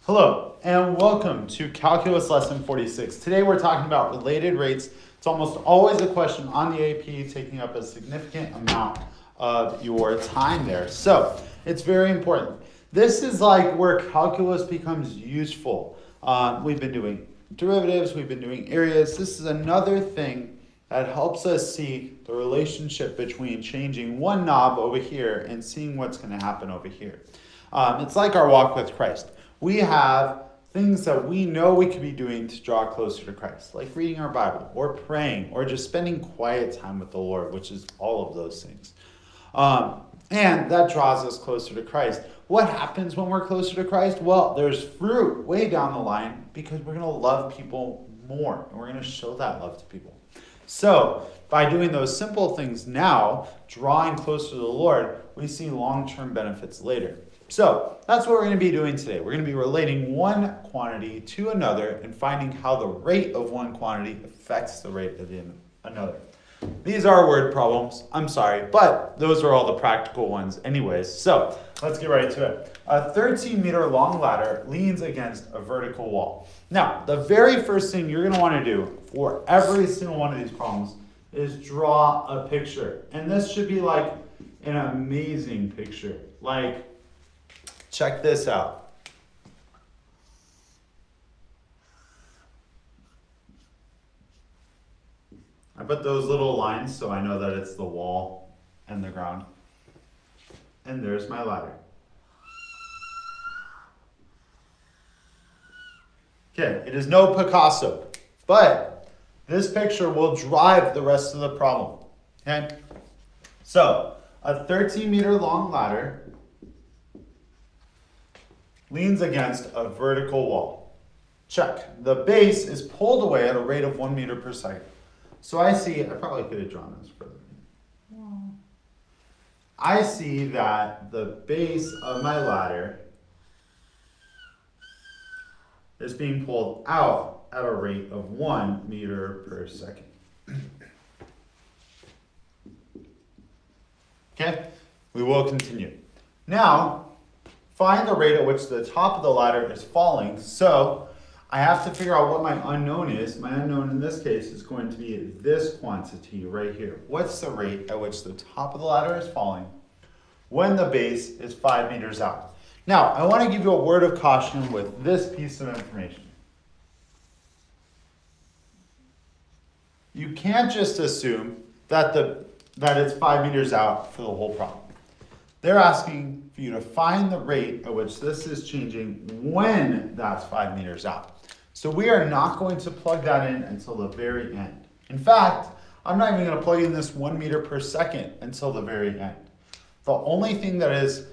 Hello, and welcome to Calculus Lesson 46. Today we're talking about related rates. It's almost always a question on the AP, taking up a significant amount of your time there. So, it's very important. This is like where calculus becomes useful. We've been doing derivatives, we've been doing areas. This is another thing that helps us see the relationship between changing one knob over here and seeing what's going to happen over here. It's like our walk with Christ. We have things that we know we could be doing to draw closer to Christ, like reading our Bible, or praying, or just spending quiet time with the Lord, which is all of those things. And that draws us closer to Christ. What happens when we're closer to Christ? Well, there's fruit way down the line because we're going to love people more, and we're going to show that love to people. So, by doing those simple things now, drawing closer to the Lord, we see long-term benefits later. So, that's what we're going to be doing today. We're going to be relating one quantity to another and finding how the rate of one quantity affects the rate of another. These are word problems, I'm sorry, but those are all the practical ones anyways. So, let's get right to it. A 13-meter long ladder leans against a vertical wall. Now, the very first thing you're going to want to do for every single one of these problems is draw a picture. And this should be like an amazing picture. Like, check this out. I put those little lines so I know that it's the wall and the ground. And there's my ladder. Okay, it is no Picasso, but this picture will drive the rest of the problem. Okay? So, a 13-meter long ladder leans against a vertical wall. Check. The base is pulled away at a rate of 1 meter per second. So I probably could have drawn this further. I see that the base of my ladder is being pulled out at a rate of 1 meter per second. Okay, we will continue. Now, find the rate at which the top of the ladder is falling. So I have to figure out what my unknown is. My unknown in this case is going to be this quantity right here. What's the rate at which the top of the ladder is falling when the base is 5 meters out? Now, I want to give you a word of caution with this piece of information. You can't just assume that it's 5 meters out for the whole problem. They're asking for you to find the rate at which this is changing when that's 5 meters out. So we are not going to plug that in until the very end. In fact, I'm not even going to plug in this 1 meter per second until the very end. The only thing that is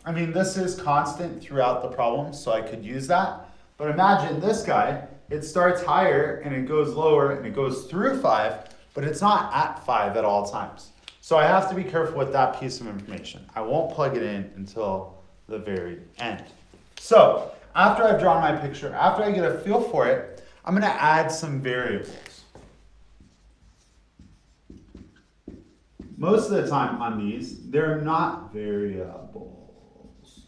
this is constant throughout the problem, so I could use that. But imagine this guy, it starts higher and it goes lower and it goes through 5, but it's not at 5 at all times. So I have to be careful with that piece of information. I won't plug it in until the very end. So after I've drawn my picture, after I get a feel for it, I'm going to add some variables. Most of the time on these, they're not variables.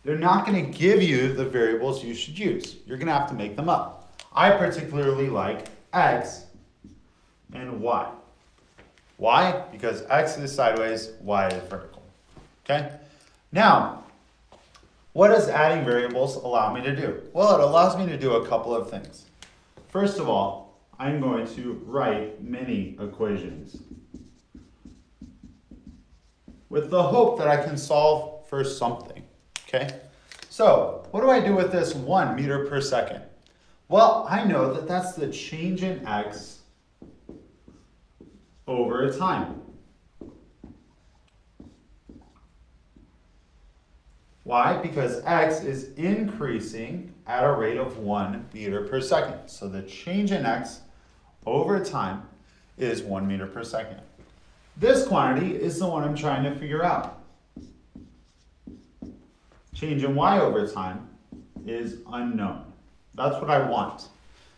They're not going to give you the variables you should use. You're going to have to make them up. I particularly like x and y. Why? Because x is sideways, y is vertical. Okay? Now, what does adding variables allow me to do? Well, it allows me to do a couple of things. First of all, I'm going to write many equations with the hope that I can solve for something. Okay? So, what do I do with this 1 meter per second? Well, I know that that's the change in x over time. Why? Because x is increasing at a rate of 1 meter per second. So the change in x over time is 1 meter per second. This quantity is the one I'm trying to figure out. Change in y over time is unknown. That's what I want.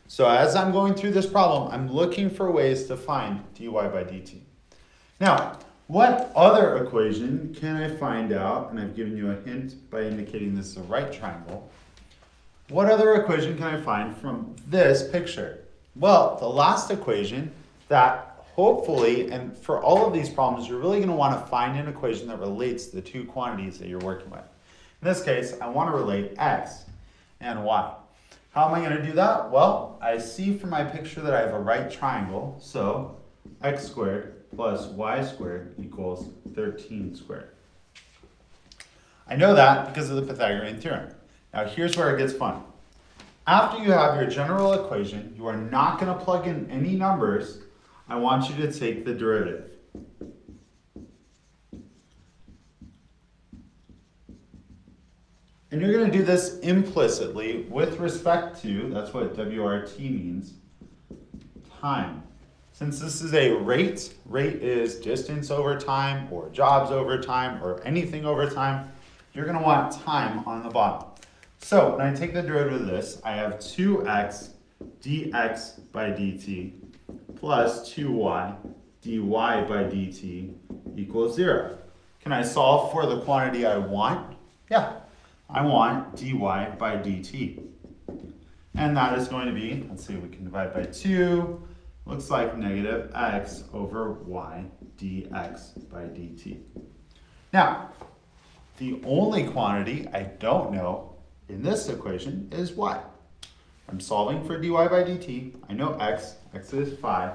So as I'm going through this problem, I'm looking for ways to find dy by dt. Now, what other equation can I find out, and I've given you a hint by indicating this is a right triangle, What other equation can I find from this picture? Well, the last equation that hopefully, and for all of these problems, you're really going to want to find an equation that relates the two quantities that you're working with. In this case, I want to relate x and y. How am I going to do that? Well, I see from my picture that I have a right triangle, so x squared plus y squared equals 13 squared. I know that because of the Pythagorean theorem. Now here's where it gets fun. After you have your general equation, you are not going to plug in any numbers. I want you to take the derivative. And you're going to do this implicitly with respect to, that's what WRT means, time. Since this is a rate is distance over time, or jobs over time, or anything over time, you're going to want time on the bottom. So when I take the derivative of this, I have 2x dx by dt plus 2y dy by dt equals 0. Can I solve for the quantity I want? Yeah, I want dy by dt. And that is going to be, let's see, we can divide by 2. Looks like negative x over y dx by dt. Now, the only quantity I don't know in this equation is y. I'm solving for dy by dt. I know x is 5.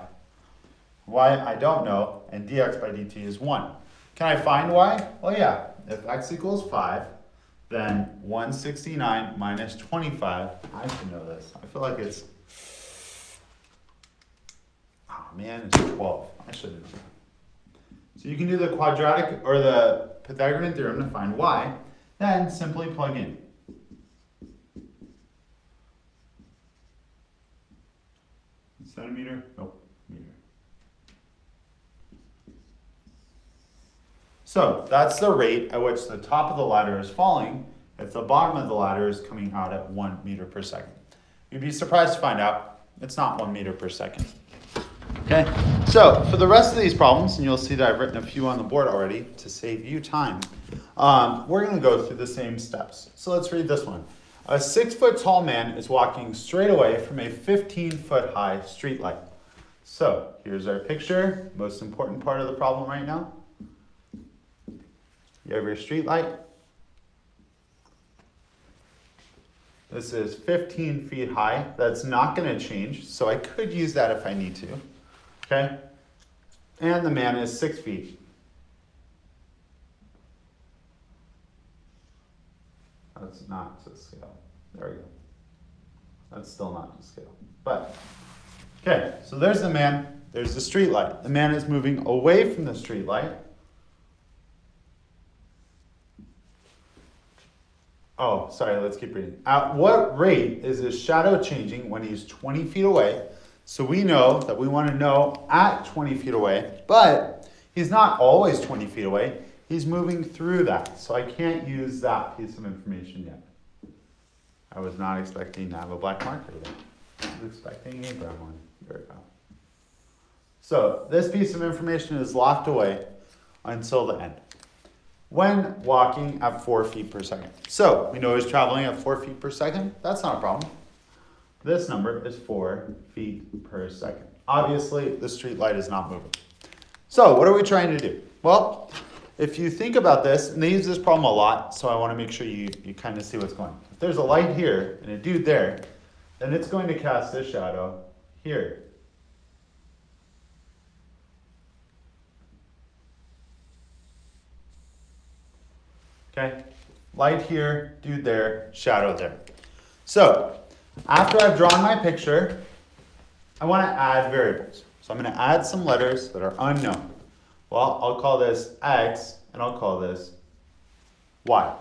Y I don't know, and dx by dt is 1. Can I find y? Well, yeah. If x equals 5, then 169 minus 25, I should know this. I feel like it's, oh man, it's 12. I should have known that. So you can do the quadratic or the Pythagorean theorem to find y, then simply plug in. Centimeter? Nope, meter. So that's the rate at which the top of the ladder is falling if the bottom of the ladder is coming out at 1 meter per second. You'd be surprised to find out it's not 1 meter per second. Okay, so for the rest of these problems, and you'll see that I've written a few on the board already to save you time, we're going to go through the same steps. So let's read this one. A 6-foot tall man is walking straight away from a 15-foot high streetlight. So here's our picture, most important part of the problem right now. You have your streetlight. This is 15 feet high. That's not going to change, so I could use that if I need to. Okay? And the man is 6 feet. That's not to scale. There we go. That's still not to scale. But, okay, so there's the man. There's the street light. The man is moving away from the street light. Oh, sorry, let's keep reading. At what rate is his shadow changing when he's 20 feet away? So we know that we want to know at 20 feet away, but he's not always 20 feet away. He's moving through that, so I can't use that piece of information yet. I was not expecting to have a black marker there. I was expecting a brown one. There we go. So this piece of information is locked away until the end. When walking at 4 feet per second. So we know he's traveling at 4 feet per second. That's not a problem. This number is 4 feet per second. Obviously, the street light is not moving. So what are we trying to do? Well, if you think about this, and they use this problem a lot, so I want to make sure you kind of see what's going on. If there's a light here and a dude there, then it's going to cast this shadow here. Okay, light here, dude there, shadow there. So, after I've drawn my picture, I want to add variables. So I'm going to add some letters that are unknown. Well, I'll call this X, and I'll call this Y.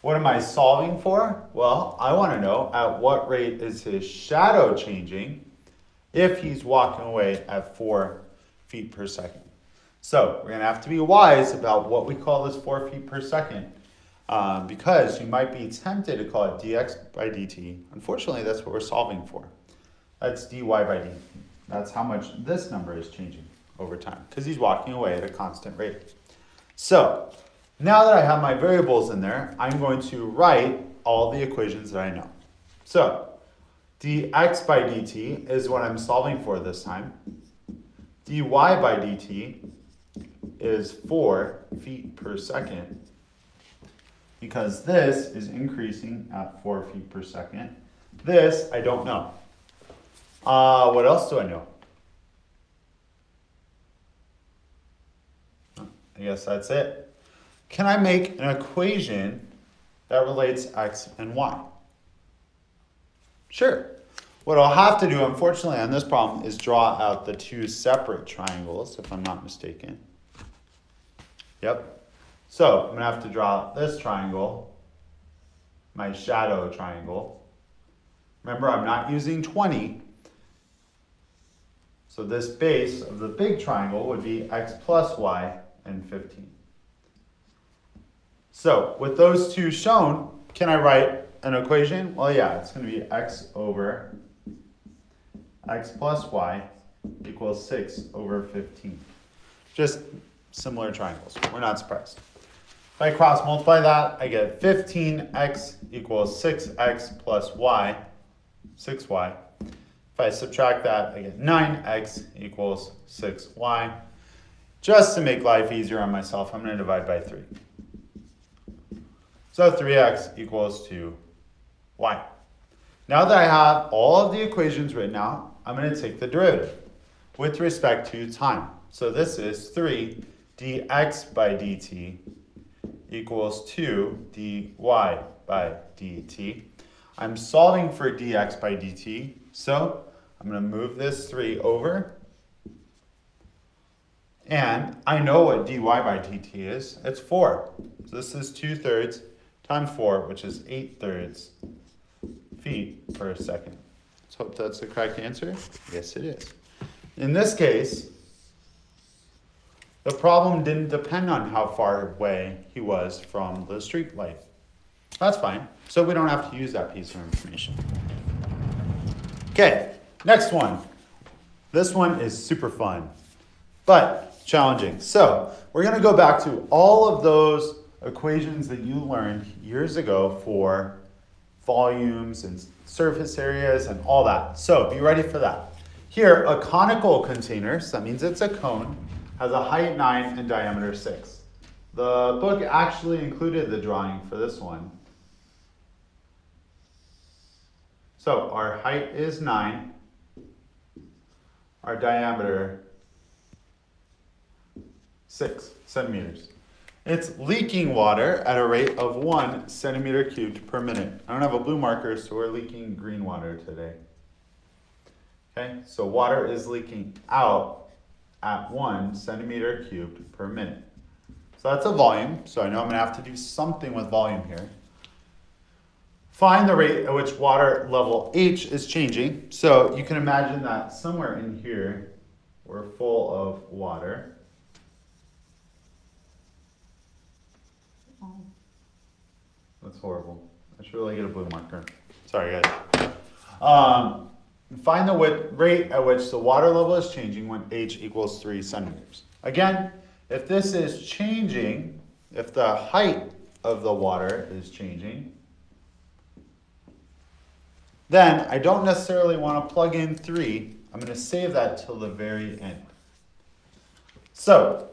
What am I solving for? Well, I want to know at what rate is his shadow changing if he's walking away at 4 feet per second. So we're going to have to be wise about what we call this 4 feet per second. Because you might be tempted to call it dx by dt. Unfortunately, that's what we're solving for. That's dy by dt. That's how much this number is changing over time, because he's walking away at a constant rate. So, now that I have my variables in there, I'm going to write all the equations that I know. So dx by dt is what I'm solving for this time. dy by dt is 4 feet per second because this is increasing at 4 feet per second. This I don't know. What else do I know? I guess that's it. Can I make an equation that relates x and y? Sure. What I'll have to do, unfortunately, on this problem is draw out the two separate triangles, if I'm not mistaken. Yep. So I'm going to have to draw this triangle, my shadow triangle. Remember, I'm not using 20. So this base of the big triangle would be x plus y and 15. So with those two shown, can I write an equation? Well, yeah, it's going to be x over x plus y equals 6 over 15. Just similar triangles. We're not surprised. If I cross multiply that, I get 15x equals 6x plus y, 6y. If I subtract that, I get 9x equals 6y. Just to make life easier on myself, I'm going to divide by 3. So 3x equals 2y. Now that I have all of the equations written out, I'm going to take the derivative with respect to time. So this is 3 dx by dt equals 2 dy by dt. I'm solving for dx by dt, so I'm going to move this 3 over. And I know what dy by dt is. It's 4. So this is 2/3 times 4, which is 8/3 feet per second. Let's hope that's the correct answer. Yes, it is. In this case, the problem didn't depend on how far away he was from the street light. That's fine. So we don't have to use that piece of information. Okay, next one. This one is super fun, but challenging. So we're going to go back to all of those equations that you learned years ago for volumes and surface areas and all that. So be ready for that. Here, a conical container, so that means it's a cone, has a height 9 and diameter 6. The book actually included the drawing for this one. So our height is 9, our diameter 6 centimeters. It's leaking water at a rate of 1 centimeter cubed per minute. I don't have a blue marker, so we're leaking green water today. Okay, so water is leaking out at 1 centimeter cubed per minute. So that's a volume, so I know I'm going to have to do something with volume here. Find the rate at which water level H is changing. So you can imagine that somewhere in here, we're full of water. That's horrible. I should really get a blue marker. Sorry, guys. Find the rate at which the water level is changing when H equals 3 centimeters. Again, if this is changing, if the height of the water is changing, then I don't necessarily want to plug in 3. I'm going to save that till the very end. So,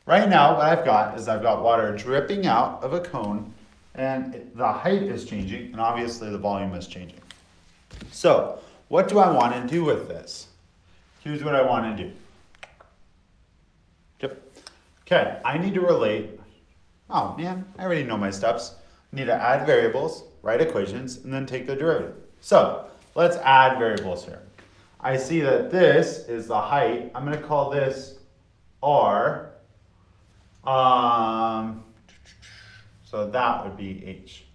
right now what I've got is I've got water dripping out of a cone, and the height is changing, and obviously the volume is changing. So, what do I want to do with this? Here's what I want to do. Okay, I need to relate. Oh man, I already know my steps. I need to add variables, write equations, and then take the derivative. So, let's add variables here. I see that this is the height. I'm going to call this R. So that would be H.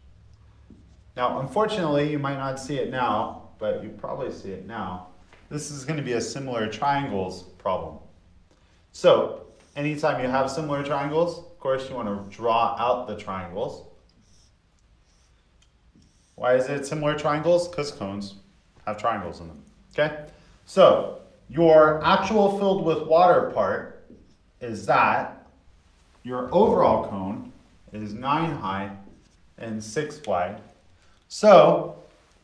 Now, unfortunately, you might not see it now, but you probably see it now. This is going to be a similar triangles problem. So, anytime you have similar triangles, of course, you want to draw out the triangles. Why is it similar triangles? Because cones have triangles in them. Okay? So, your actual filled with water part is that your overall cone is 9 high and 6 wide. So,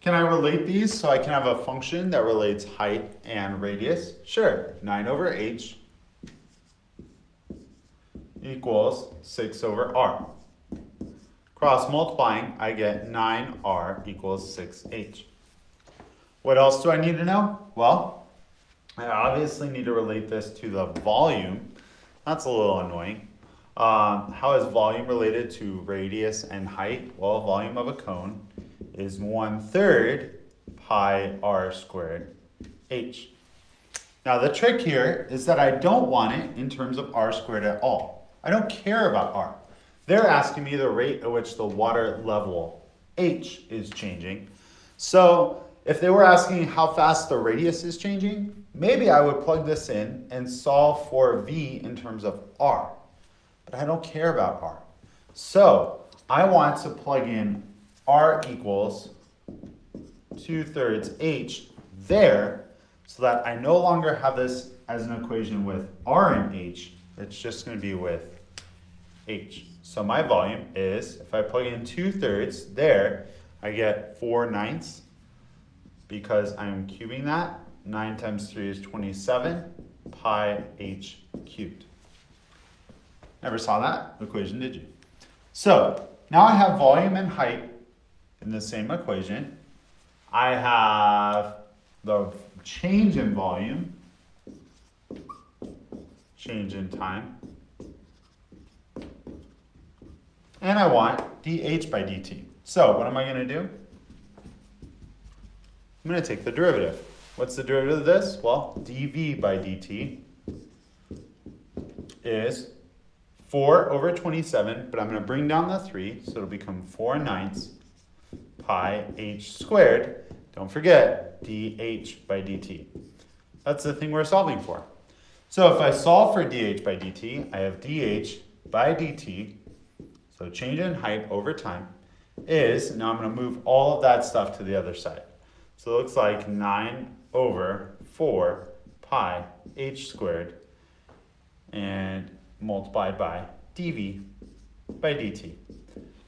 Can I relate these so I can have a function that relates height and radius? Sure, 9 over h equals 6 over r. Cross multiplying, I get 9r equals 6h. What else do I need to know? Well, I obviously need to relate this to the volume. That's a little annoying. How is volume related to radius and height? Well, volume of a cone is 1/3 pi r squared h. Now the trick here is that I don't want it in terms of r squared at all. I don't care about r. They're asking me the rate at which the water level h is changing. So if they were asking how fast the radius is changing, maybe I would plug this in and solve for v in terms of r. But I don't care about r. So I want to plug in r equals 2/3 h there so that I no longer have this as an equation with r and h. It's just going to be with h. So my volume is, if I plug in 2/3 there, I get 4/9 because I'm cubing that. 9 times 3 is 27 pi h cubed. Never saw that equation, did you? So now I have volume and height in the same equation. I have the change in volume, change in time, and I want dH by dt. So what am I going to do? I'm going to take the derivative. What's the derivative of this? Well, dV by dt is 4 over 27, but I'm going to bring down the 3, so it'll become 4/9 pi h squared. Don't forget, dH by dt. That's the thing we're solving for. So if I solve for dH by dt, I have dH by dt, so change in height over time, is, now I'm going to move all of that stuff to the other side. So it looks like 9 over 4 pi h squared, and multiplied by dV by dt.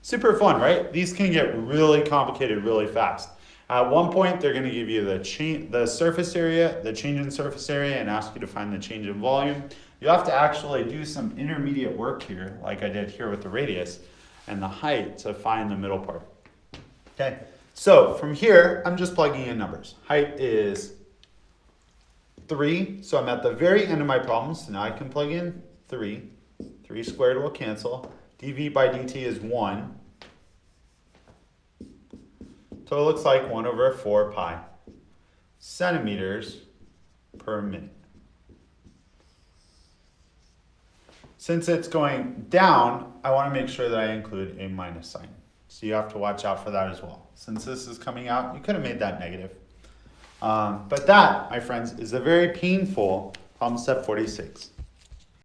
Super fun, right? These can get really complicated really fast. At one point, they're going to give you the surface area, the change in surface area, and ask you to find the change in volume. You have to actually do some intermediate work here, like I did here with the radius and the height, to find the middle part. Okay, so from here, I'm just plugging in numbers. Height is 3, so I'm at the very end of my problem, so now I can plug in 3. 3 squared will cancel. dV by dt is 1. So it looks like 1 over 4 pi centimeters per minute. Since it's going down, I want to make sure that I include a minus sign. So you have to watch out for that as well. Since this is coming out, you could have made that negative. But that, my friends, is a very painful problem set 46.